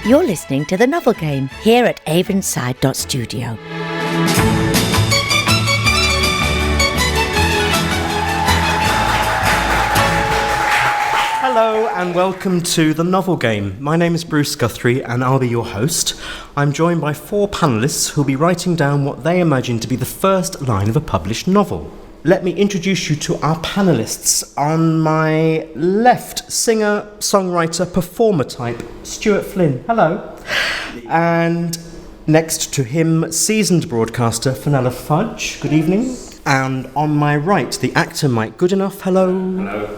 You're listening to The Novel Game here at Avonside.studio. Hello and welcome to The Novel Game. My name is Bruce Guthrie and I'll be your host. I'm joined by 4 panellists who'll be writing down what they imagine to be the first line of a published novel. Let me introduce you to our panellists. On my left, singer, songwriter, performer type, Stuart Flynn. Hello. And next to him, seasoned broadcaster, Fenella Fudge. Good evening. And on my right, the actor, Mike Goodenough. Hello. Hello.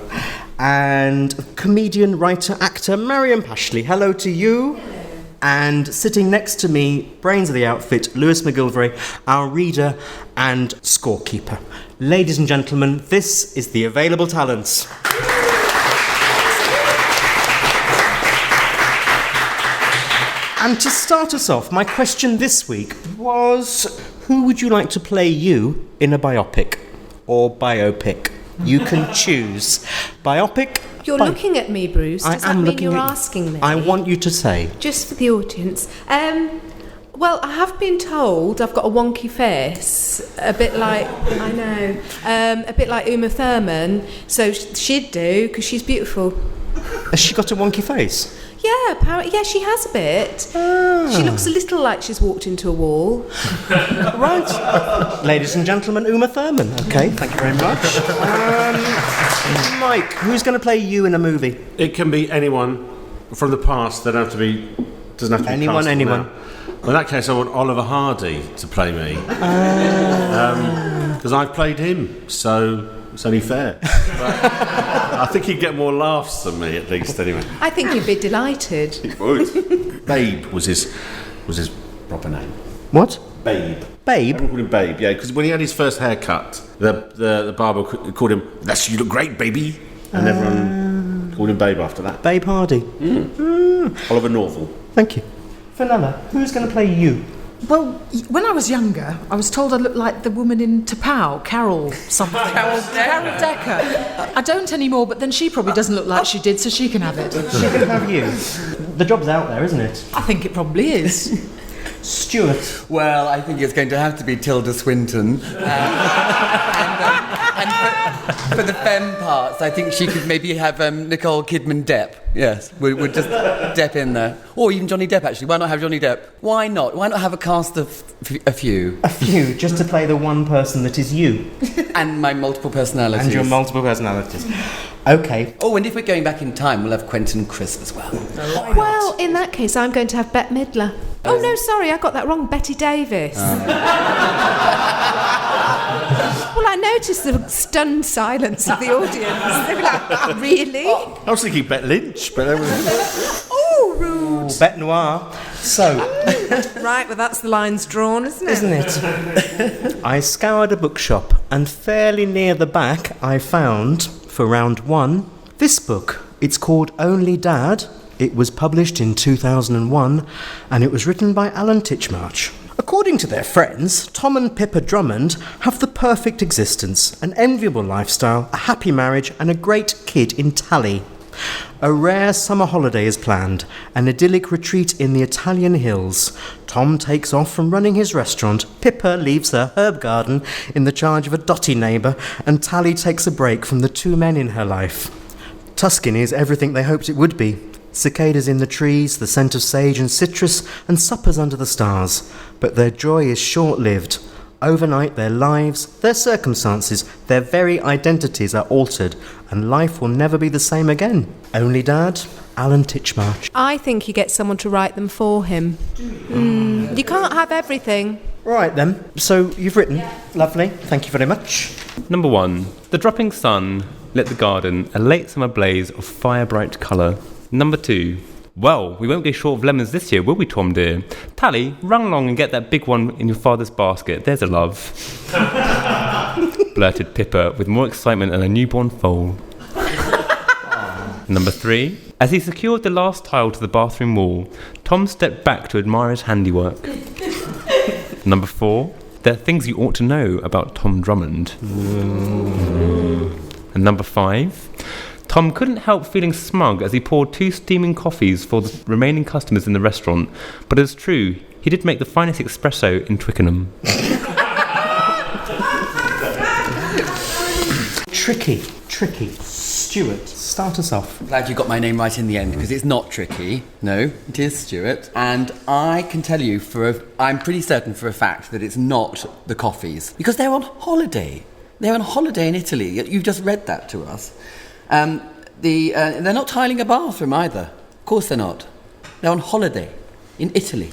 And comedian, writer, actor, Marian Pashley. Hello to you. Hello. And sitting next to me, brains of the outfit, Louis MacGillivray, our reader and scorekeeper. Ladies and gentlemen, this is the Available Talents. And to start us off, my question this week was, who would you like to play you in a biopic or biopic? You can choose. Biopic. You're looking at me, Bruce. Does that mean you're asking me? I want you to say. Just for the audience. Well, I have been told I've got a wonky face, a bit like, I know, a bit like Uma Thurman, so she'd do, because she's beautiful. Has she got a wonky face? Yeah, apparently, yeah, she has a bit. She looks a little like she's walked into a wall. Right. Ladies and gentlemen, Uma Thurman. Okay, thank you very much. Mike, who's going to play you in a movie? It can be anyone from the past. They don't have to be. Doesn't have to be anyone. Well, in that case, I want Oliver Hardy to play me. Because I've played him, so it's only fair. I think he'd get more laughs than me, at least, anyway. I think you'd be delighted. He would. Babe was his proper name. What? Babe. Babe? Everyone called him Babe, yeah, because when he had his first haircut, the barber called him, you look great, baby. And everyone called him Babe after that. Babe Hardy. Oliver Norval. Thank you. Fenella, who's going to play you? Well, when I was younger, I was told I looked like the woman in T'Pau, Carol something. Carol Decker. I don't anymore, but then she probably doesn't look like she did, so she can have it. She can have you. The job's out there, isn't it? I think it probably is. Stuart. Well, I think it's going to have to be Tilda Swinton. And for the femme parts, I think she could maybe have Nicole Kidman Depp. Yes, we'll just Depp in there. Or even Johnny Depp, actually. Why not have Johnny Depp? Why not? Why not have a cast of a few? A few, just to play the one person that is you. And my multiple personalities. And your multiple personalities. Okay. Oh, and if we're going back in time, we'll have Quentin Crisp as well. Well, in that case, I'm going to have Bette Midler. Oh, no, sorry, I got that wrong. Betty Davis. Well, I noticed the stunned silence of the audience. They were like, really? I was thinking Bette Lynch, but Oh, rude. Bette Noire. So. Right, well, that's the lines drawn, isn't it? Isn't it? I scoured a bookshop, and fairly near the back, I found, for round 1, this book. It's called Only Dad. It was published in 2001, and it was written by Alan Titchmarsh. According to their friends, Tom and Pippa Drummond have the perfect existence, an enviable lifestyle, a happy marriage, and a great kid in Tally. A rare summer holiday is planned, an idyllic retreat in the Italian hills. Tom takes off from running his restaurant, Pippa leaves her herb garden in the charge of a dotty neighbour, and Tally takes a break from the 2 men in her life. Tuscany is everything they hoped it would be. Cicadas in the trees, the scent of sage and citrus, and suppers under the stars. But their joy is short-lived. Overnight, their lives, their circumstances, their very identities are altered, and life will never be the same again. Only Dad, Alan Titchmarsh. I think you get someone to write them for him. You can't have everything. Right then, so you've written. Yeah. Lovely, thank you very much. Number 1. The dropping sun lit the garden, a late summer blaze of fire-bright colour. Number 2. Well, we won't go short of lemons this year, will we, Tom dear? Tally, run along and get that big one in your father's basket. There's a love. Blurted Pippa with more excitement than a newborn foal. Number 3. As he secured the last tile to the bathroom wall, Tom stepped back to admire his handiwork. Number 4. There are things you ought to know about Tom Drummond. And number 5. Tom couldn't help feeling smug as he poured 2 steaming coffees for the remaining customers in the restaurant, but it's true, he did make the finest espresso in Twickenham. Tricky. Stuart, start us off. Glad you got my name right in the end, because it's not tricky. No, it is Stuart. And I can tell you I'm pretty certain for a fact that it's not the coffees, because they're on holiday. They're on holiday in Italy. You've just read that to us. They're not tiling a bathroom either. Of course they're not. They're on holiday in Italy.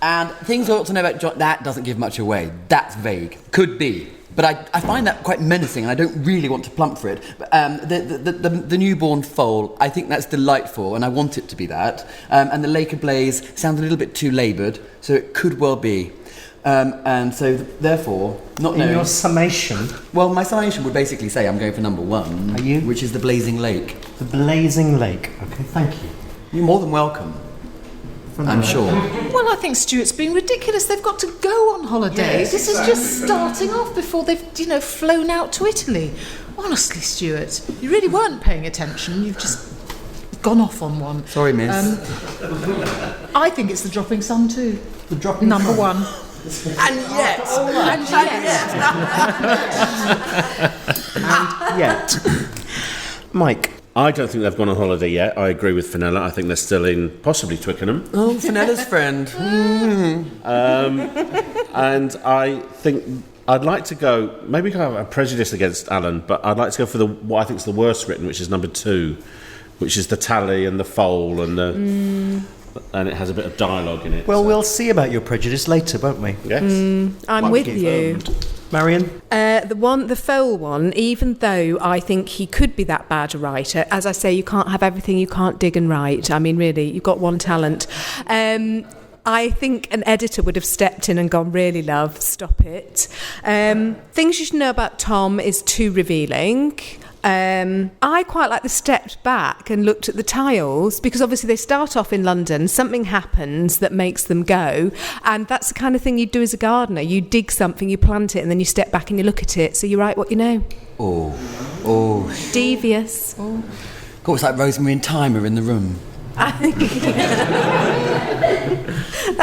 And things you ought to know about John, that doesn't give much away. That's vague. Could be. But I find that quite menacing, and I don't really want to plump for it. But, the newborn foal, I think that's delightful, and I want it to be that. And the lake ablaze sounds a little bit too laboured, so it could well be. And so, therefore, not knowing... In your summation... Well, my summation would basically say I'm going for number 1. Are you? Which is the blazing lake. The blazing lake. Okay, thank you. You're more than welcome. I'm sure. Well, I think Stuart's being ridiculous. They've got to go on holiday. Yes. This is just starting off before they've, flown out to Italy. Honestly, Stuart, you really weren't paying attention. You've just gone off on one. Sorry, miss. I think it's the dropping sun too. The dropping number sun. 1. And yet. And yet. Mike. I don't think they've gone on holiday yet. I agree with Fenella. I think they're still in possibly Twickenham. Oh, Fenella's friend. And I think I'd like to go... Maybe I have a prejudice against Alan, but I'd like to go for what I think is the worst written, which is number 2, which is the tally and the foal and and it has a bit of dialogue in it. Well, we'll see about your prejudice later, won't we? Yes. I'm with you. Marian? The foal one, even though I think he could be that bad a writer, as I say, you can't have everything, you can't dig and write. I mean, really, you've got one talent. I think an editor would have stepped in and gone, really, love, stop it. Things you should know about Tom is too revealing. I quite like the stepped back and looked at the tiles, because obviously they start off in London, something happens that makes them go, and that's the kind of thing you do as a gardener. You dig something, you plant it, and then you step back and you look at it, so you write what you know. Oh. Devious. Oh. God, it's like Rosemary and Thyme are in the room. That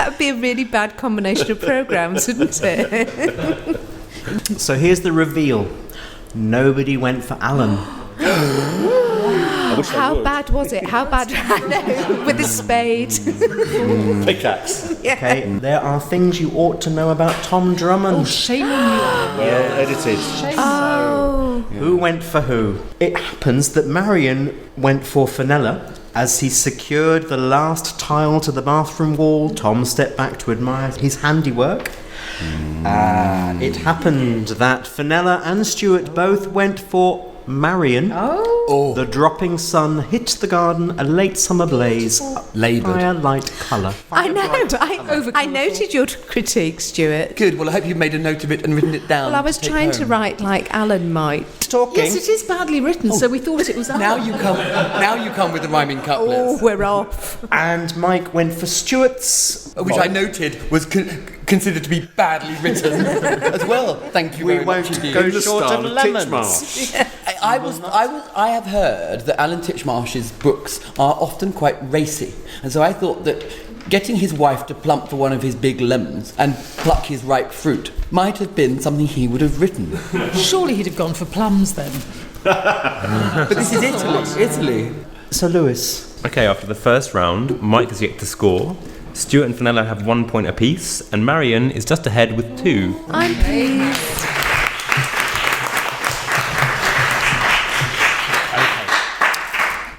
would be a really bad combination of programmes, wouldn't it? So here's the reveal. Nobody went for Alan. How bad was it? How bad? I know, with a spade. Pickaxe. Yeah. Okay, there are things you ought to know about Tom Drummond. Oh, shame on you. Well edited. Oh. Who went for who? It happens that Marian went for Fenella. As he secured the last tile to the bathroom wall, Tom stepped back to admire his handiwork. It happened that Fenella and Stuart both went for Marian. The dropping sun hit the garden, a late summer blaze. Laboured. Fire-light colour. I know. I noted your critique, Stuart. Good, well, I hope you've made a note of it and written it down. Well, I was trying to write like Alan might. Talking. Yes, it is badly written, so we thought it was Now you come with the rhyming couplets. Oh, we're off. And Mike went for Stuart's. Which I noted was considered to be badly written as well. Thank you very much. We won't indeed. go short of lemons. Titchmarsh. I have heard that Alan Titchmarsh's books are often quite racy, and so I thought that getting his wife to plump for one of his big lemons and pluck his ripe fruit might have been something he would have written. Surely he'd have gone for plums then. But this is Italy. So, Lewis. Okay, after the first round, Mike has yet to score. Stuart and Fenella have 1 point apiece, and Marian is just ahead with 2. I'm pleased.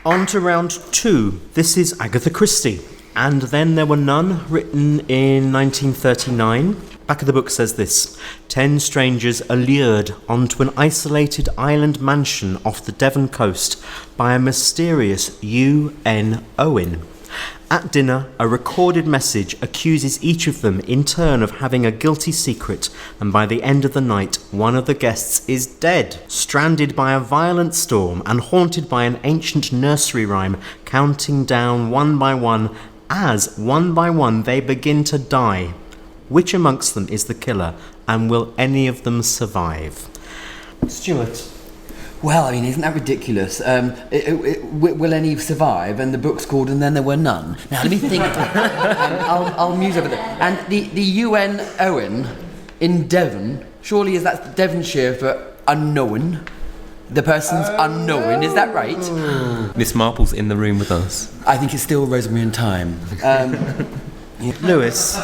On to round 2. This is Agatha Christie. And Then There Were None, written in 1939. Back of the book says this: 10 strangers are lured onto an isolated island mansion off the Devon coast by a mysterious U.N. Owen. At dinner, a recorded message accuses each of them in turn of having a guilty secret, and by the end of the night, one of the guests is dead, stranded by a violent storm and haunted by an ancient nursery rhyme counting down one by one as, one by one, they begin to die. Which amongst them is the killer, and will any of them survive? Stuart. Well, I mean, isn't that ridiculous? Will any survive? And the book's called And Then There Were None. Now, let me think. I'll muse over that. And the UN Owen in Devon, surely is that Devonshire for unknown? The person's unknown, is that right? Miss Marple's in the room with us. I think it's still Rosemary and Thyme. Lewis.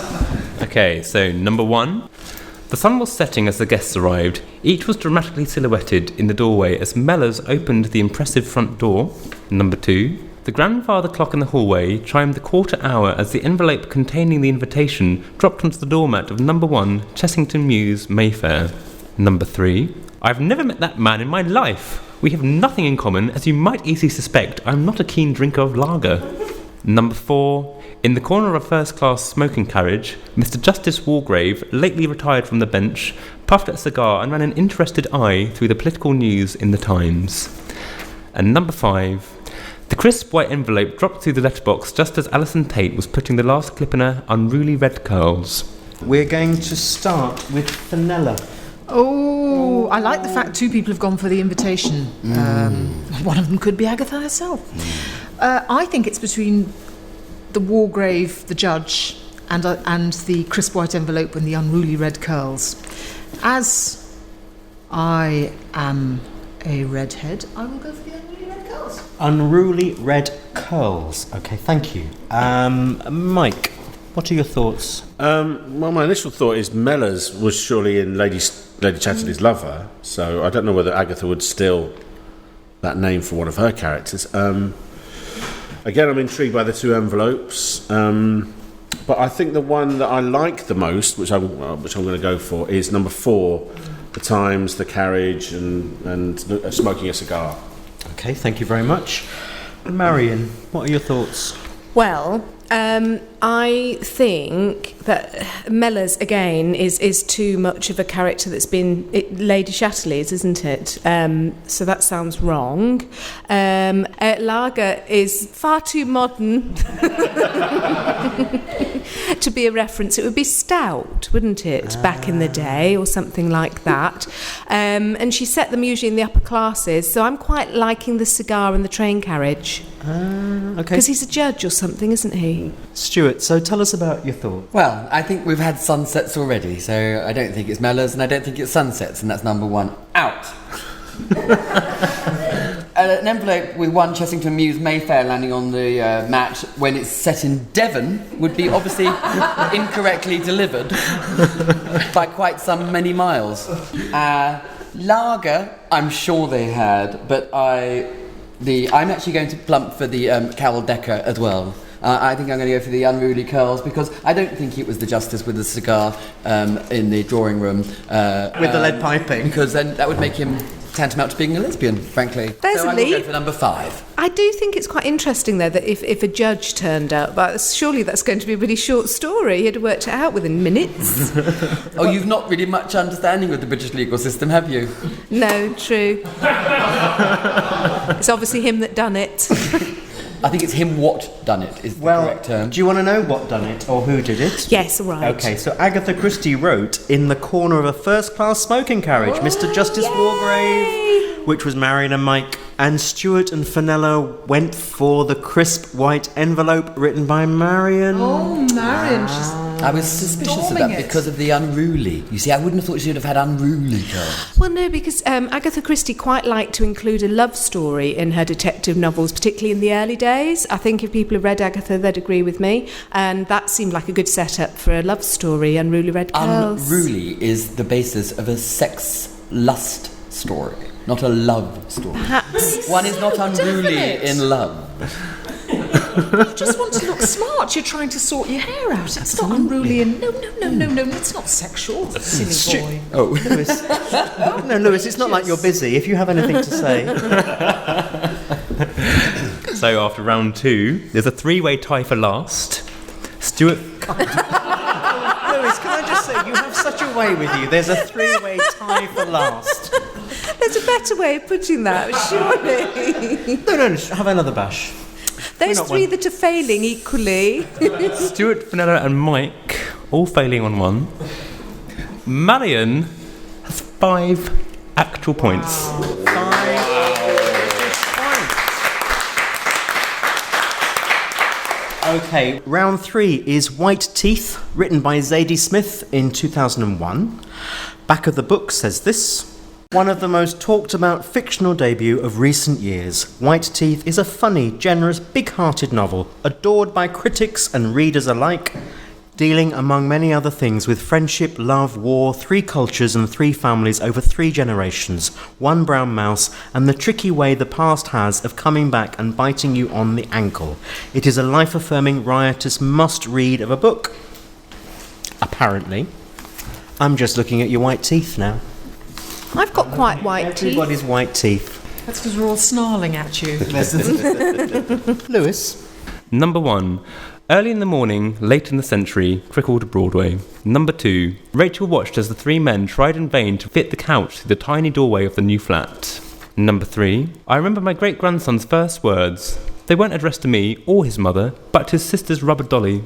Okay, so number 1. The sun was setting as the guests arrived. Each was dramatically silhouetted in the doorway as Mellors opened the impressive front door. Number 2. The grandfather clock in the hallway chimed the quarter hour as the envelope containing the invitation dropped onto the doormat of number 1, Chessington Mews, Mayfair. Number 3. I've never met that man in my life. We have nothing in common, as you might easily suspect. I'm not a keen drinker of lager. Number 4. In the corner of a first-class smoking carriage, Mr. Justice Wargrave, lately retired from the bench, puffed at a cigar and ran an interested eye through the political news in the Times. And number 5. The crisp white envelope dropped through the letterbox just as Alison Tate was putting the last clip in her unruly red curls. We're going to start with Fenella. Oh, I like the fact 2 people have gone for the invitation. One of them could be Agatha herself. I think it's between the Wargrave, the judge, and the crisp white envelope and the unruly red curls. As I am a redhead, I will go for the unruly red curls. Unruly red curls. Okay, thank you. Mike, what are your thoughts? Well, my initial thought is Mellors was surely in Lady Chatterley's Lover, so I don't know whether Agatha would steal that name for one of her characters. Again, I'm intrigued by the 2 envelopes, but I think the one that I like the most, which I'm going to go for, is number 4, the Times, the carriage, and smoking a cigar. Okay, thank you very much. Marian, what are your thoughts? Well, I think that Mellors, again, is too much of a character that's been Lady Chatterley's, isn't it? So that sounds wrong. Lager is far too modern to be a reference. It would be stout, wouldn't it, back in the day, or something like that. And she set them usually in the upper classes, so I'm quite liking the cigar and the train carriage. Okay. Because he's a judge or something, isn't he? Stuart, so tell us about your thoughts. Well, I think we've had sunsets already, so I don't think it's Mellors and I don't think it's sunsets, and that's number 1. Out! An envelope with 1 Chessington Mews Mayfair landing on the mat when it's set in Devon would be obviously incorrectly delivered by quite some many miles. Lager, I'm sure they had, but I'm actually going to plump for the Carol Decker as well. I think I'm going to go for the unruly curls because I don't think it was the Justice with the cigar in the drawing room. With the lead piping. Because then that would make him tantamount to being a lesbian, frankly. There's so a I'm going lead. to go for number 5. I do think it's quite interesting, though, that if a judge turned up, but surely that's going to be a really short story. He'd have worked it out within minutes. Oh, you've not really much understanding of the British legal system, have you? No, true. It's obviously him that done it. I think it's him what done it is the correct term. Do you want to know what done it or who did it? Yes, all right. Okay, so Agatha Christie wrote in the corner of a first-class smoking carriage, Mr. Justice Wargrave, which was Marian and Mike, and Stuart and Fenella went for the crisp white envelope written by Marian. Oh, Marian, she's I was suspicious of storming that it. because of the unruly. You see, I wouldn't have thought she would have had unruly curls. Well, no, because Agatha Christie quite liked to include a love story in her detective novels, particularly in the early days. I think if people have read Agatha, they'd agree with me. And that seemed like a good setup for a love story, Unruly Red Curls. Unruly is the basis of a sex lust story, not a love story. Perhaps. One is not unruly Definite. in love. You just want to look smart. You're trying to sort your hair out. It's not unruly and no. It's not sexual. Silly boy. Oh. Lewis. No, Lewis, it's not like you're busy. If you have anything to say. So after round 2, there's a 3-way tie for last. Stuart... Lewis, can I just say, you have such a way with you. There's a 3-way tie for last. There's a better way of putting that, surely. No, have another bash. Those three that are failing equally. Stuart, Fenella and Mike all failing on 1. Marian has 5 actual points. 5 Okay, round 3 is White Teeth, written by Zadie Smith in 2001. Back of the book says this: one of the most talked about fictional debut of recent years, White Teeth is a funny, generous, big-hearted novel, adored by critics and readers alike, dealing, among many other things, with friendship, love, war, 3 cultures and 3 families over 3 generations, 1 brown mouse, and the tricky way the past has of coming back and biting you on the ankle. It is a life-affirming, riotous must-read of a book. Apparently. I'm just looking at your white teeth now. I've got quite white teeth. Everybody's white teeth. That's because we're all snarling at you. Lewis? Number 1. Early in the morning, late in the century, Crickled Broadway. Number 2. Rachel watched as the 3 men tried in vain to fit the couch through the tiny doorway of the new flat. Number 3. I remember my great-grandson's first words. They weren't addressed to me or his mother, but to his sister's rubber dolly.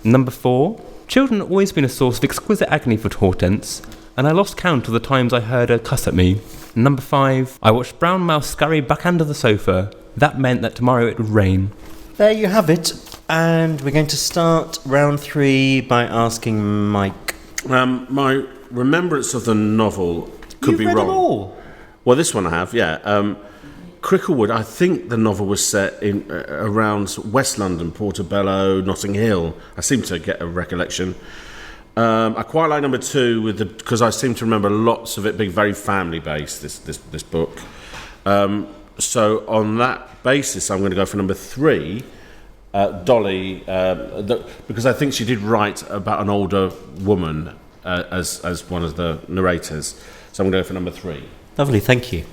Number 4. Children had always been a source of exquisite agony for Hortense, and I lost count of the times I heard her cuss at me. Number 5. I watched Brown Mouse scurry back under the sofa. That meant that tomorrow it would rain. There you have it. And we're going to start round 3 by asking Mike. My remembrance of the novel could be You've read wrong. them all? Well, this one I have, yeah. Cricklewood, I think the novel was set in around West London, Portobello, Notting Hill. I seem to get a recollection. I quite like number 2 because I seem to remember lots of it being very family based. This book. So on that basis, I'm going to go for number 3. Dolly, because I think she did write about an older woman as one of the narrators. So I'm going to go for number 3. Lovely, thank you.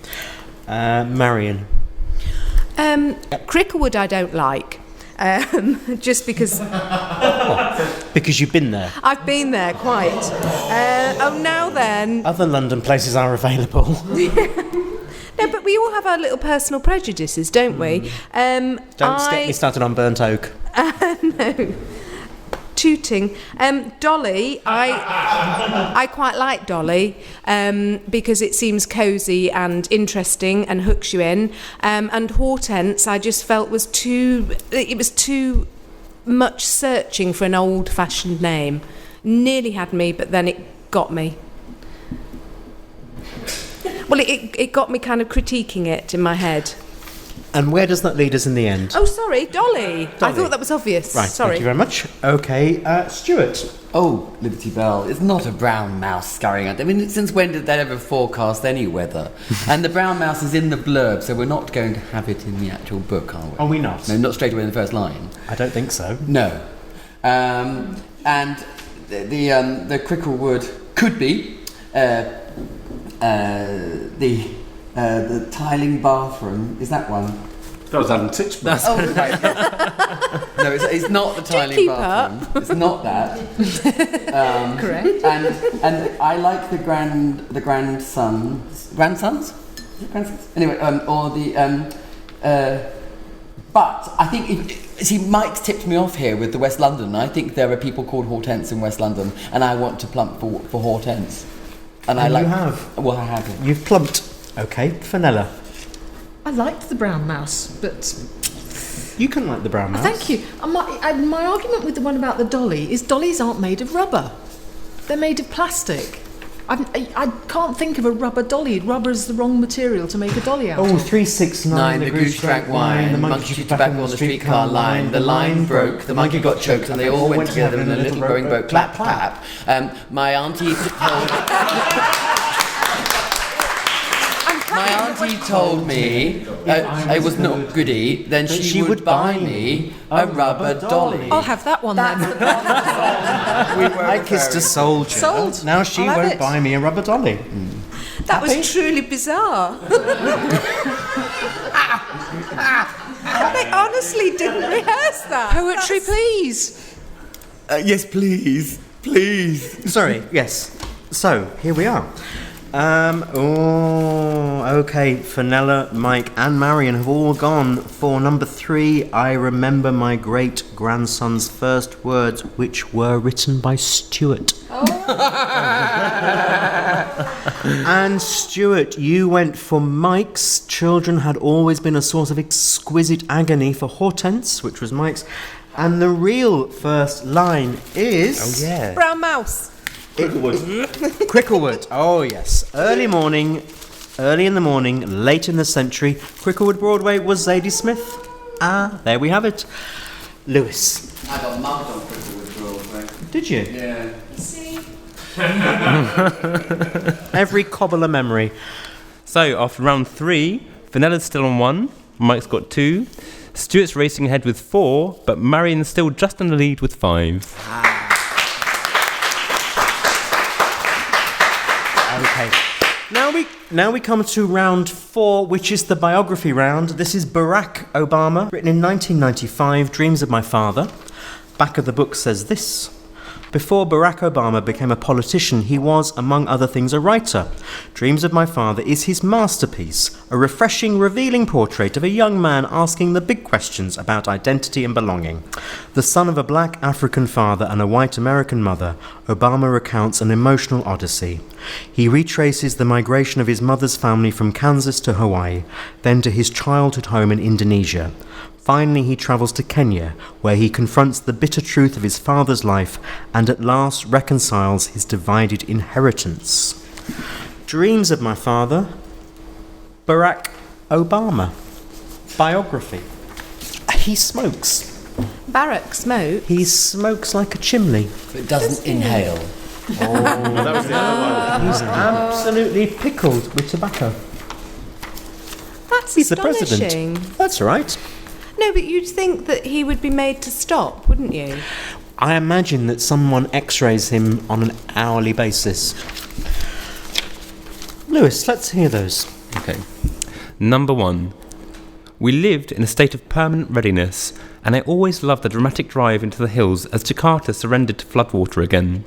Marian? Cricklewood I don't like, just because... Because you've been there. I've been there, quite. Now then... Other London places are available. No, but we all have our little personal prejudices, don't we? Don't get me started on Burnt Oak. No. Tooting. Dolly, I quite like Dolly because it seems cosy and interesting and hooks you in. And Hortense, I just felt was too much searching for an old-fashioned name. Nearly had me, but then it got me. Well, it got me kind of critiquing it in my head. And where does that lead us in the end? Oh, sorry, Dolly. I thought that was obvious. Right, sorry. thank you very much. Okay, Stuart. Oh, Liberty Bell, it's not a brown mouse scurrying out. I mean, since when did that ever forecast any weather? And the brown mouse is in the blurb, so we're not going to have it in the actual book, are we? Are we not? No, not straight away in the first line. I don't think so. No. And the Cricklewood could be the tiling bathroom. Is that one? That was Alan Titchmarsh. Oh, right. No, it's not the tiling bathroom. It's not that. Correct. And I like the grandsons. Grandsons? Anyway, or the but I think Mike's tipped me off here with the West London. I think there are people called Hortense in West London, and I want to plump for Hortense. And I like. You have. Well, I have. You've plumped. Okay, Fenella. I liked the brown mouse, but... You can like the brown mouse. Thank you. My argument with the one about the dolly is dollies aren't made of rubber. They're made of plastic. I can't think of a rubber dolly. Rubber is the wrong material to make a dolly out of. 369, The goose drank wine, the monkey chewed tobacco on the streetcar line, the line broke, the monkey got choked, and they all went together in a little rowing boat. Clap, clap. My auntie told me it was not goody, then she would buy me a rubber dolly. I'll have that one then. I kissed a soldier. Sold. Now she I'll have won't it. buy me a rubber dolly. That was truly bizarre. They honestly didn't rehearse that. Poetry, please. Yes, please. Please. Sorry, yes. So, here we are. Okay, Fenella, Mike and Marian have all gone for number 3. I remember my great-grandson's first words, which were written by Stuart. Oh. And Stuart, you went for Mike's. Children had always been a source of exquisite agony for Hortense, which was Mike's. And the real first line is... Oh, yeah. Brown mouse. Cricklewood. Oh, yes. Early in the morning, late in the century, Cricklewood Broadway was Zadie Smith. Ah, there we have it. Lewis. I got mugged on Cricklewood Broadway. Did you? Yeah. Every cobbler memory. So, after round 3, Fenella's still on 1, Mike's got 2, Stuart's racing ahead with 4, but Marian's still just in the lead with 5. Okay. Now we come to round 4, which is the biography round. This is Barack Obama, written in 1995, Dreams of My Father. Back of the book says this. Before Barack Obama became a politician, he was, among other things, a writer. Dreams of My Father is his masterpiece, a refreshing, revealing portrait of a young man asking the big questions about identity and belonging. The son of a black African father and a white American mother, Obama recounts an emotional odyssey. He retraces the migration of his mother's family from Kansas to Hawaii, then to his childhood home in Indonesia. Finally, he travels to Kenya, where he confronts the bitter truth of his father's life and at last reconciles his divided inheritance. Dreams of My Father, Barack Obama. Biography. He smokes. Barack smoke. He smokes like a chimney. It doesn't inhale. That was the other one. He's absolutely pickled with tobacco. That's He's the astonishing. president. That's right. No, but you'd think that he would be made to stop, wouldn't you? I imagine that someone x-rays him on an hourly basis. Lewis, let's hear those. Okay. Number 1. We lived in a state of permanent readiness, and I always loved the dramatic drive into the hills as Jakarta surrendered to floodwater again.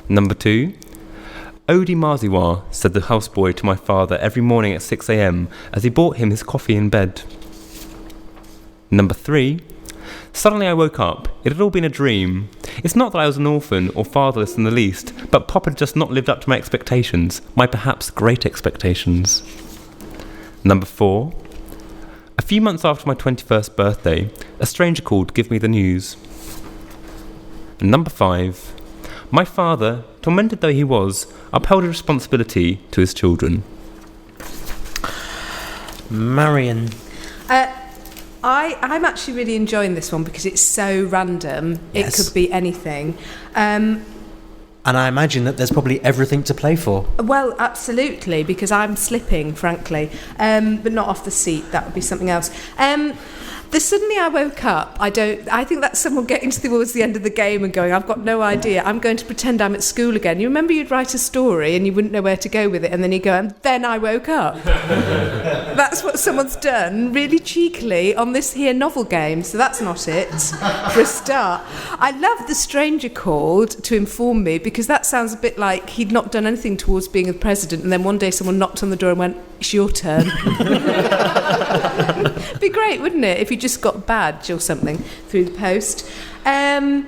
Number 2. Odi Marziwa, said the houseboy to my father every morning at 6 a.m. as he brought him his coffee in bed. Number 3. Suddenly I woke up. It had all been a dream. It's not that I was an orphan or fatherless in the least, but Pop had just not lived up to my expectations, my perhaps great expectations. Number 4. A few months after my 21st birthday, a stranger called to give me the news. And number 5. My father, tormented though he was, upheld a responsibility to his children. Marian. I'm actually really enjoying this one because it's so random. Yes. It could be anything. And I imagine that there's probably everything to play for. Well, absolutely, because I'm slipping, frankly, but not off the seat. That would be something else. Suddenly I woke up. I think that's someone getting towards the end of the game and going, I've got no idea. I'm going to pretend I'm at school again. You remember you'd write a story and you wouldn't know where to go with it, and then you go, and then I woke up. That's what someone's done really cheekily on this here novel game. So that's not it, for a start. I love the stranger called to inform me, because that sounds a bit like he'd not done anything towards being the president, and then one day someone knocked on the door and went, it's your turn. Be great, wouldn't it, if you just got a badge or something through the post. I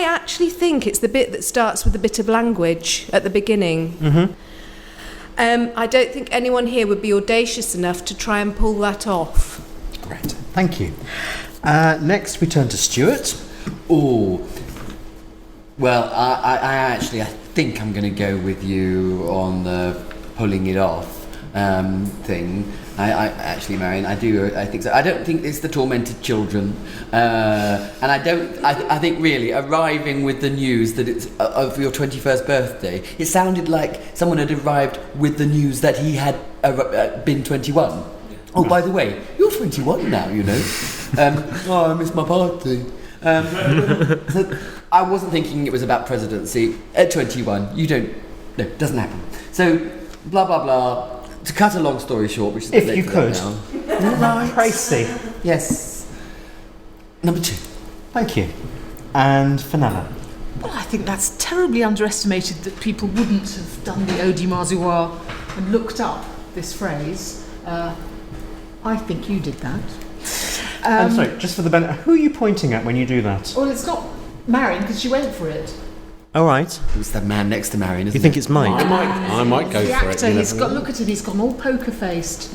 actually think it's the bit that starts with a bit of language at the beginning. Mm-hmm. I don't think anyone here would be audacious enough to try and pull that off. Great, thank you. Next we turn to Stuart. Oh, well, I think I'm going to go with you on the pulling it off thing. I actually, Marian, I think so. I don't think it's the tormented children, and I think really arriving with the news that it's of your 21st birthday. It sounded like someone had arrived with the news that he had been 21. Oh, by the way, you're 21 now, you know. Oh, I missed my party. So I wasn't thinking it was about presidency at 21. No, it doesn't happen. So, blah blah blah. To cut a long story short, which is if you could, right. Tracy. Yes. Number 2. Thank you. And Fenella. Well, I think that's terribly underestimated that people wouldn't have done the Odi Marziwa and looked up this phrase. I think you did that. I'm sorry, just for the benefit, who are you pointing at when you do that? Well, it's not Marian, because she went for it. All right. It was the man next to Marian, isn't You think it? it's Mike? I might go The for actor, it. he's got, look at him, he's gone all poker-faced.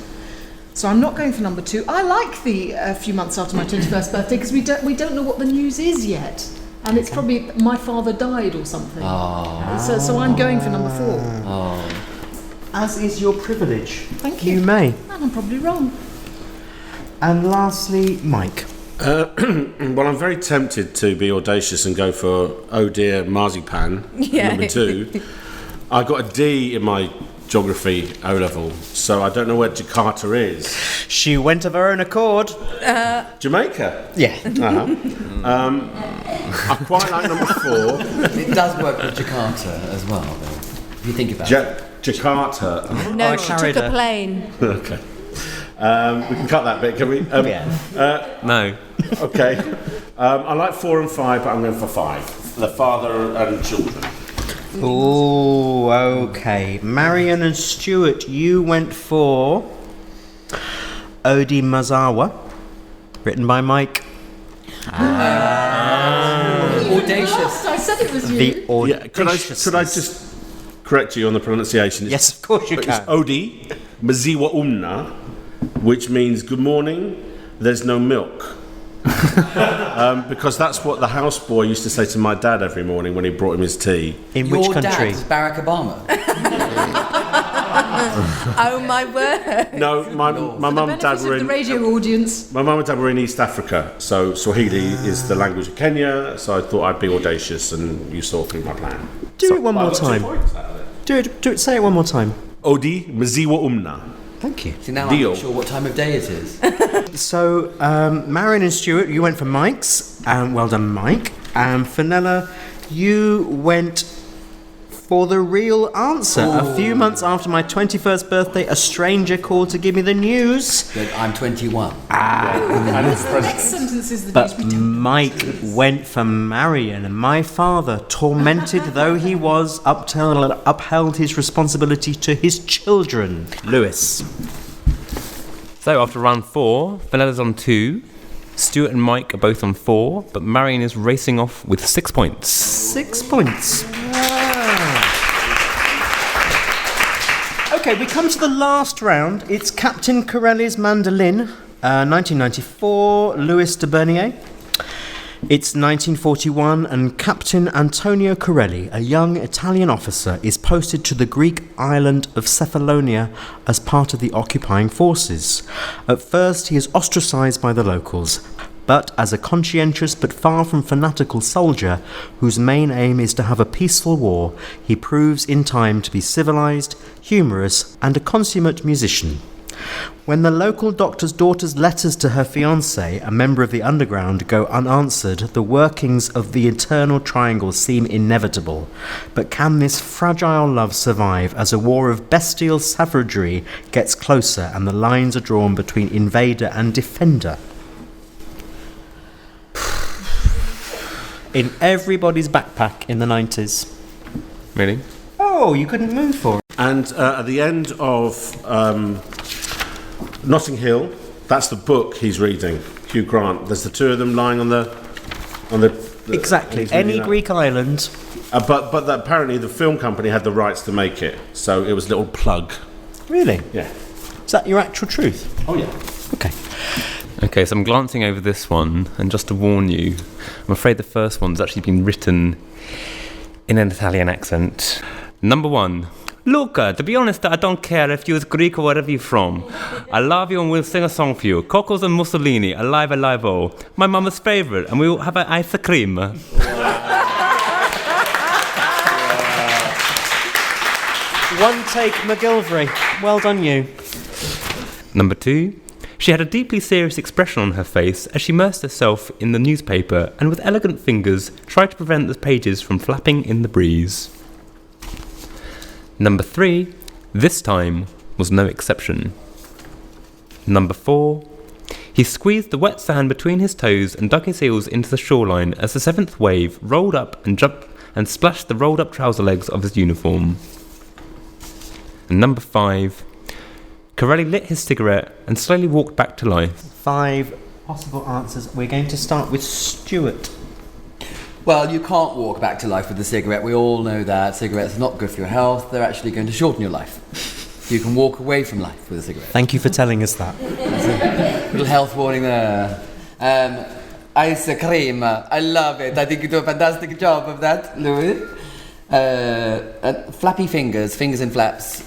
So I'm not going for number 2. I like the few months after my 21st birthday because we don't know what the news is yet. And it's probably my father died or something. So I'm going for number 4. As is your privilege. Thank you. You may. And I'm probably wrong. And lastly, Mike. Well, I'm very tempted to be audacious and go for Oh Dear Marzipan, number 2. I got a D in my geography O-level, so I don't know where Jakarta is. She went of her own accord. Jamaica? Yeah. I quite like number 4. It does work with Jakarta as well, though. If you think about it. Jakarta. No, I she carried took a her. plane. Okay. We can cut that bit, can we? No. Okay. I like 4 and 5, but I'm going for 5. The father and children. Oh, okay. Marian and Stuart, you went for Odi Mazawa, written by Mike. Audacious. I said it was you. The Yeah, could I just correct you on the pronunciation? Yes, of course you It's can. Odi Maziwa Umna, which means good morning, there's no milk. Because that's what the houseboy used to say to my dad every morning when he brought him his tea. In Your which country? dad is Barack Obama. Oh my word. No, my mum and dad were the in radio audience. my mum and dad were in East Africa, so Swahili is the language of Kenya. So I thought I'd be audacious, and you saw through my plan. Do it one more I got 2 time. points out of it. Do it. Say it one more time. Odi Maziwa Umna. Thank you. See, now Deal. I'm not sure what time of day it is. So, Marian and Stuart, you went for Mike's. Well done, Mike. And Fenella, you went for the real answer. A few months after my 21st birthday, a stranger called to give me the news. That I'm 21. And it's The next sentence is the But news we don't. Mike went for Marian, and my father, tormented though he was, upheld his responsibility to his children. Lewis. So after round 4, Fenella's on 2. Stuart and Mike are both on 4, but Marian is racing off with 6 points. 6 points. Okay, we come to the last round. It's Captain Corelli's Mandolin, 1994, Louis de Bernier. It's 1941, and Captain Antonio Corelli, a young Italian officer, is posted to the Greek island of Cephalonia as part of the occupying forces. At first, he is ostracized by the locals, but as a conscientious but far from fanatical soldier, whose main aim is to have a peaceful war, he proves in time to be civilized, humorous, and a consummate musician. When the local doctor's daughter's letters to her fiancé, a member of the underground, go unanswered, the workings of the eternal triangle seem inevitable. But can this fragile love survive as a war of bestial savagery gets closer and the lines are drawn between invader and defender? In everybody's backpack in the 90s. Really? Oh, you couldn't move for it. And at the end of Notting Hill, that's the book he's reading, Hugh Grant. There's the 2 of them lying on the Exactly. he's reading Any that. Greek island. But apparently the film company had the rights to make it, so it was a little plug. Really? Yeah. Is that your actual truth? Oh yeah. Okay. Okay, so I'm glancing over this one, and just to warn you, I'm afraid the first one's actually been written in an Italian accent. Number 1. Luca, to be honest, I don't care if you're Greek or wherever you're from. I love you and we'll sing a song for you. Cocos and Mussolini, alive, alive, oh. My mama's favourite, and we'll have an ice cream. One take MacGillivray. Well done, you. Number 2. She had a deeply serious expression on her face as she immersed herself in the newspaper and with elegant fingers tried to prevent the pages from flapping in the breeze. Number 3. This time was no exception. Number 4. He squeezed the wet sand between his toes and dug his heels into the shoreline as the 7th wave rolled up and jumped and splashed the rolled up trouser legs of his uniform. And number 5. Corelli lit his cigarette and slowly walked back to life. 5 possible answers. We're going to start with Stuart. Well, you can't walk back to life with a cigarette. We all know that. Cigarettes are not good for your health. They're actually going to shorten your life. You can walk away from life with a cigarette. Thank you for telling us that. Little health warning there. Ice cream. I love it. I think you do a fantastic job of that, Louis. Flappy fingers in flaps.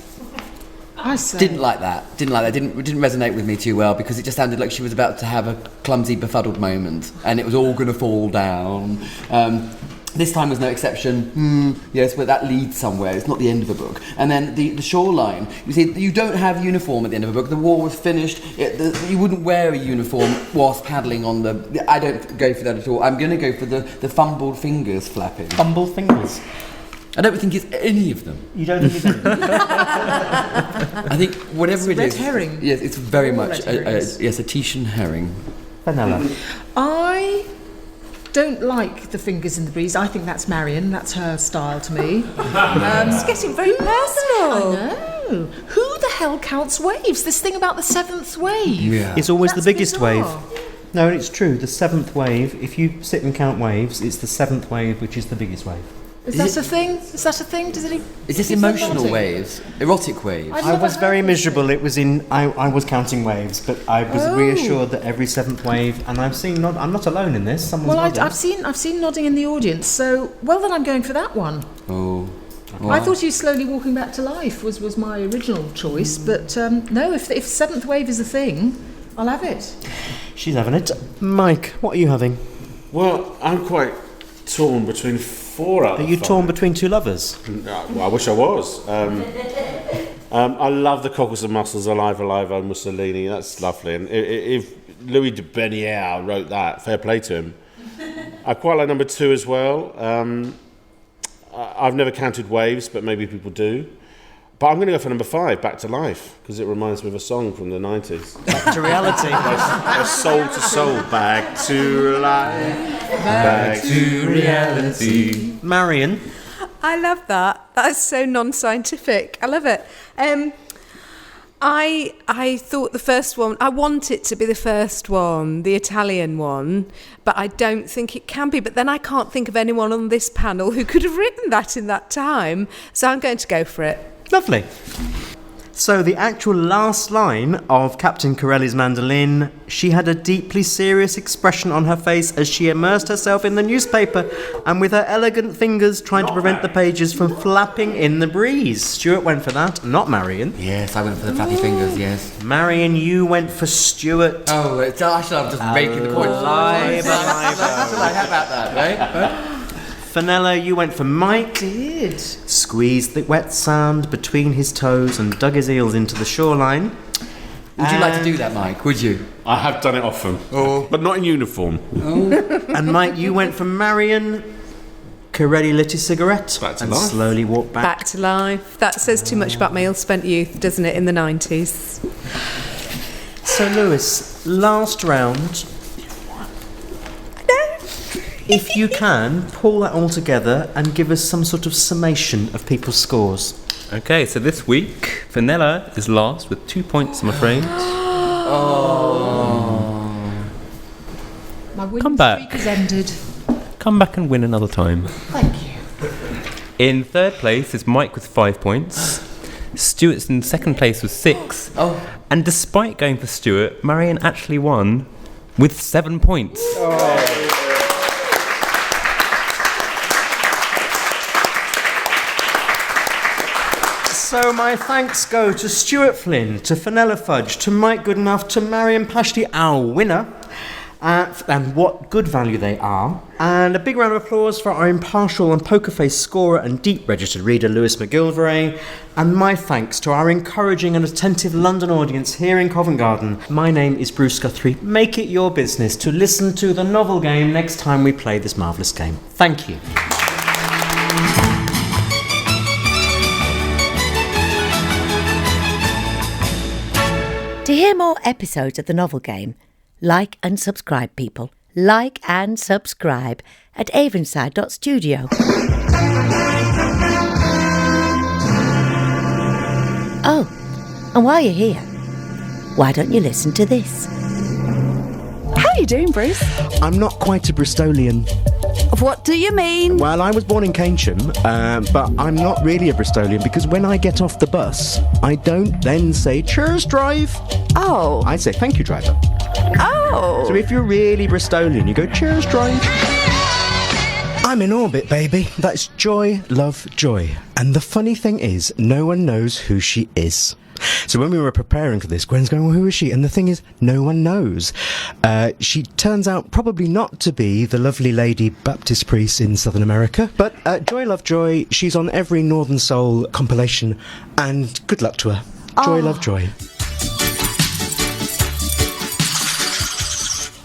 I say. Didn't like that. Didn't resonate with me too well because it just sounded like she was about to have a clumsy, befuddled moment, and it was all going to fall down. This time was no exception. Yes, but that leads somewhere. It's not the end of a book. And then the shoreline. You see, you don't have uniform at the end of a book. The war was finished. You wouldn't wear a uniform whilst paddling on the... I don't go for that at all. I'm going to go for the fumbled fingers flapping. Fumbled fingers? I don't think it's any of them. You don't think it's any of them? I think whatever it is... red herring. Yes, it's very much a Titian herring. Fenella. I don't like the fingers in the breeze. I think that's Marian. That's her style to me. It's getting very personal. I know. Who the hell counts waves? This thing about the seventh wave. Yeah. It's always That's the biggest bizarre. wave. No, it's true. The seventh wave, if you sit and count waves, it's the seventh wave which is the biggest wave. Is that a thing? Is that a thing? Does it? Is this is emotional erotic? waves? Erotic waves? I was very miserable. It was in... I was counting waves, but I was reassured that every seventh wave... And I've seen... I'm not alone in this. Someone's Well, nodding. I've seen nodding in the audience. So, well, then I'm going for that one. Oh. I thought you slowly walking back to life was my original choice, but no. If seventh wave is a thing, I'll have it. She's having it. Mike, what are you having? Well, I'm quite torn between 4 out of Are you 5. torn between two lovers? Well, I wish I was. I love the Cockles and Mussels, Alive, and Mussolini. That's lovely. And if Louis de Bernier wrote that, fair play to him. I quite like number 2 as well. I've never counted waves, but maybe people do. But I'm going to go for number 5, Back to Life, because it reminds me of a song from the 90s. Back to reality. A soul to soul, back to life, back to reality. Marian. I love that. That's so non-scientific. I love it. I thought the first one, I want it to be the first one, the Italian one, but I don't think it can be. But then I can't think of anyone on this panel who could have written that in that time. So I'm going to go for it. Lovely. So the actual last line of Captain Corelli's mandolin, she had a deeply serious expression on her face as she immersed herself in the newspaper and with her elegant fingers trying to prevent the pages from flapping in the breeze. Stuart went for that, not Marian. Yes, I went for the flappy fingers, yes. Marian, you went for Stuart. Oh, I should have just making the point. Alive. How about that, right? Fenella, you went for Mike. Did. Squeezed the wet sand between his toes and dug his heels into the shoreline. Would you like to do that, Mike? Would you? I have done it often, but not in uniform. And Mike, you went for Marian. Corelli lit his cigarette Back to and life. slowly walked back. Back to life. That says too much about my ill-spent youth, doesn't it, in the 90s? So, Lewis, last round. If you can, pull that all together and give us some sort of summation of people's scores. Okay, so this week, Fenella is last with 2 points, I'm afraid. My winning Come back. streak has ended. Come back and win another time. Thank you. In third place is Mike with 5 points. Stuart's in second place with 6. Oh. And despite going for Stuart, Marian actually won with 7 points. So my thanks go to Stuart Flynn, to Fenella Fudge, to Mike Goodenough, to Marian Pashley, our winner, and what good value they are. And a big round of applause for our impartial and poker-faced scorer and deep-registered reader, Louis MacGillivray. And my thanks to our encouraging and attentive London audience here in Covent Garden. My name is Bruce Guthrie. Make it your business to listen to the novel game next time we play this marvellous game. Thank you. To hear more episodes of the novel game, like and subscribe, people. Like and subscribe at avonside.studio. Oh, and while you're here, why don't you listen to this? How are you doing, Bruce? I'm not quite a Bristolian. What do you mean? Well, I was born in Keynsham, but I'm not really a Bristolian because when I get off the bus, I don't then say, cheers, drive. Oh. I say, thank you, driver. Oh. So if you're really Bristolian, you go, cheers, drive. I'm in orbit, baby. That's Joy, Love, Joy. And the funny thing is, no one knows who she is. So when we were preparing for this, Gwen's going, well, who is she? And the thing is, no one knows. She turns out probably not to be the lovely lady Baptist priest in Southern America. But Joy, Love, Joy, she's on every Northern Soul compilation. And good luck to her. Joy, Love, Joy.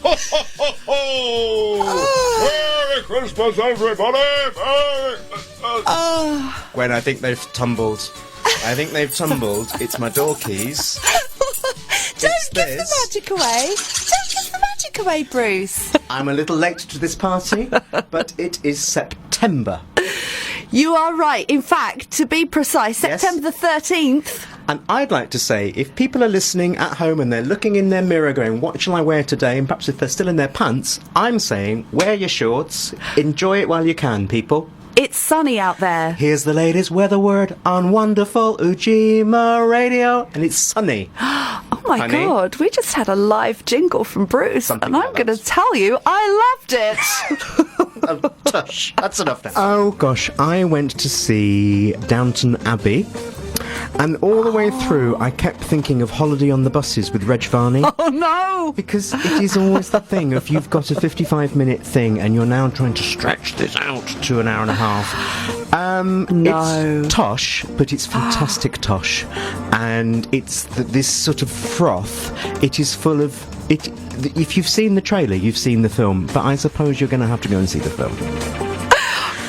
Ho, ho, ho, ho! Merry Christmas, everybody! Gwen, I think they've tumbled. It's my door keys. Don't give the magic away. Don't give the magic away, Bruce. I'm a little late to this party, but it is September. You are right. In fact, to be precise, Yes. September the 13th. And I'd like to say, if people are listening at home and they're looking in their mirror going, what shall I wear today? And perhaps if they're still in their pants, I'm saying, wear your shorts. Enjoy it while you can, people. It's sunny out there. Here's the latest weather word on wonderful Ujima Radio, and it's sunny. Oh my Honey? God, we just had a live jingle from Bruce, Something and I'm like going to that. tell you, I loved it. Tush, that's enough now. Oh gosh, I went to see Downton Abbey. And all the way through, I kept thinking of Holiday on the Buses with Reg Varney. Oh no! Because it is always the thing of you've got a 55-minute thing and you're now trying to stretch this out to an hour and a half. No. It's tosh, but it's fantastic tosh. And it's this sort of froth. It is full of... If you've seen the trailer, you've seen the film. But I suppose you're going to have to go and see the film.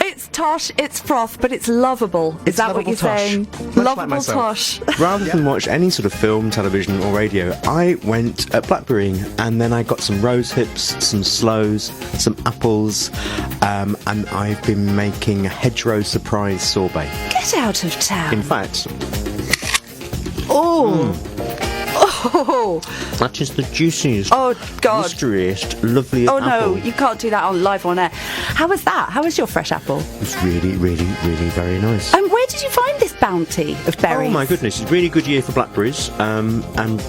It's tosh, it's froth, but it's lovable. Is that what lovable you're tosh. saying? Much like Lovable myself. tosh. Rather than watch any sort of film, television or radio, I went Blackberrying and then I got some rose hips, some sloes, some apples, and I've been making a hedgerow surprise sorbet. Get out of town. In fact, Oh. that is the juiciest, Oh, God. mysterious, loveliest Oh, no, apple. you can't do that on live on air. How was that? How was your fresh apple? It's really, really, really very nice. And where did you find this bounty of berries? Oh my goodness, it's a really good year for blackberries, and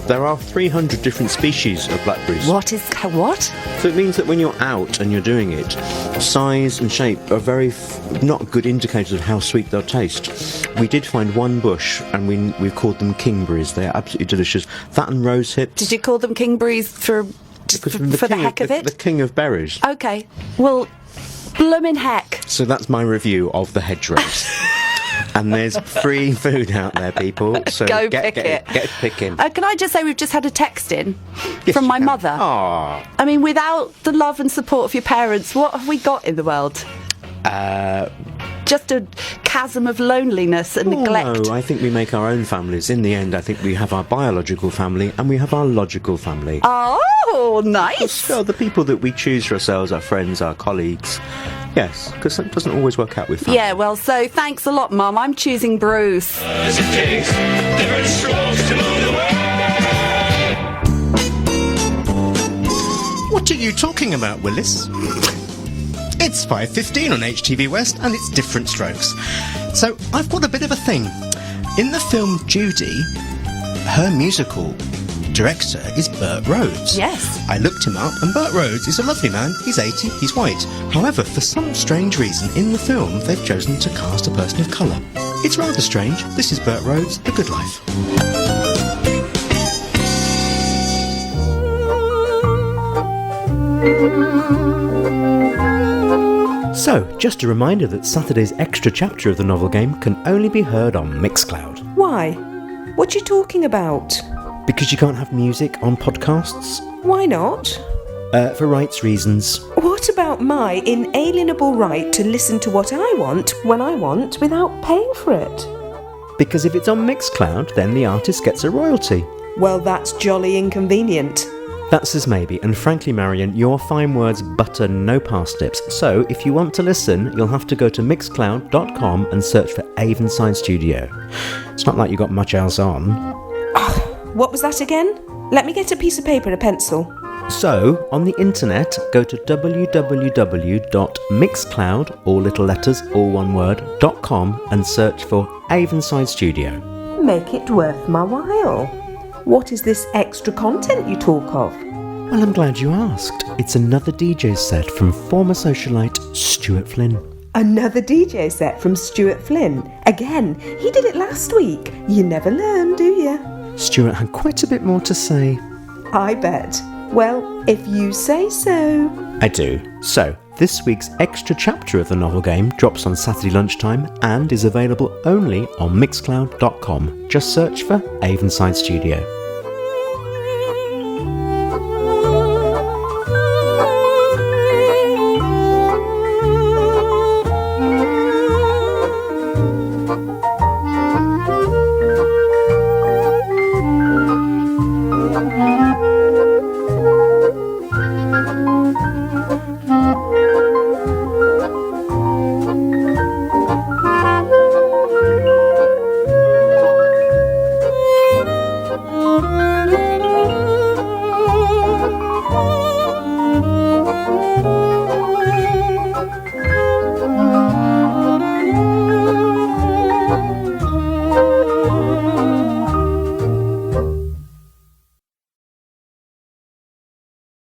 there are 300 different species of blackberries. What? So it means that when you're out and you're doing it, size and shape are very not good indicators of how sweet they'll taste. We did find one bush, and we called them kingberries. They are absolutely delicious. That and rose hips. Did you call them kingberries for the heck of it? The king of berries. Okay. Well, bloomin' heck. So that's my review of the hedgerows. And there's free food out there, people. So Go get pick it. Get picking. Can I just say we've just had a text in Yes, from you my can. mother. Aww. I mean, without the love and support of your parents, what have we got in the world? Just a chasm of loneliness and neglect. No, I think we make our own families. In the end, I think we have our biological family and we have our logical family. Oh, nice. So the people that we choose for ourselves, our friends, our colleagues. Yes, because that doesn't always work out with family. Yeah, well, so thanks a lot, Mum. I'm choosing Bruce. What are you talking about, Willis? It's 5:15 on HTV West and it's Different Strokes. So I've got a bit of a thing. In the film Judy, her musical director is Burt Rhodes. Yes. I looked him up and Burt Rhodes is a lovely man. He's 80, he's white. However, for some strange reason, in the film they've chosen to cast a person of colour. It's rather strange. This is Burt Rhodes, The Good Life. So, just a reminder that Saturday's extra chapter of the novel game can only be heard on Mixcloud. Why? What you talking about? Because you can't have music on podcasts? Why not? For rights reasons. What about my inalienable right to listen to what I want when I want without paying for it? Because if it's on Mixcloud, then the artist gets a royalty. Well, that's jolly inconvenient. That's as maybe, and frankly, Marian, your fine words butter no parsnips. So, if you want to listen, you'll have to go to mixcloud.com and search for Avonside Studio. It's not like you got much else on. What was that again? Let me get a piece of paper and a pencil. So, on the internet, go to www.mixcloud, all little letters, all one word, .com and search for Avonside Studio. Make it worth my while. What is this extra content you talk of? Well, I'm glad you asked. It's another DJ set from former socialite Stuart Flynn. Another DJ set from Stuart Flynn. Again, he did it last week. You never learn, do you? Stuart had quite a bit more to say. I bet. Well, if you say so. I do. So, this week's extra chapter of the novel game drops on Saturday lunchtime and is available only on mixcloud.com. Just search for Avonside Studio.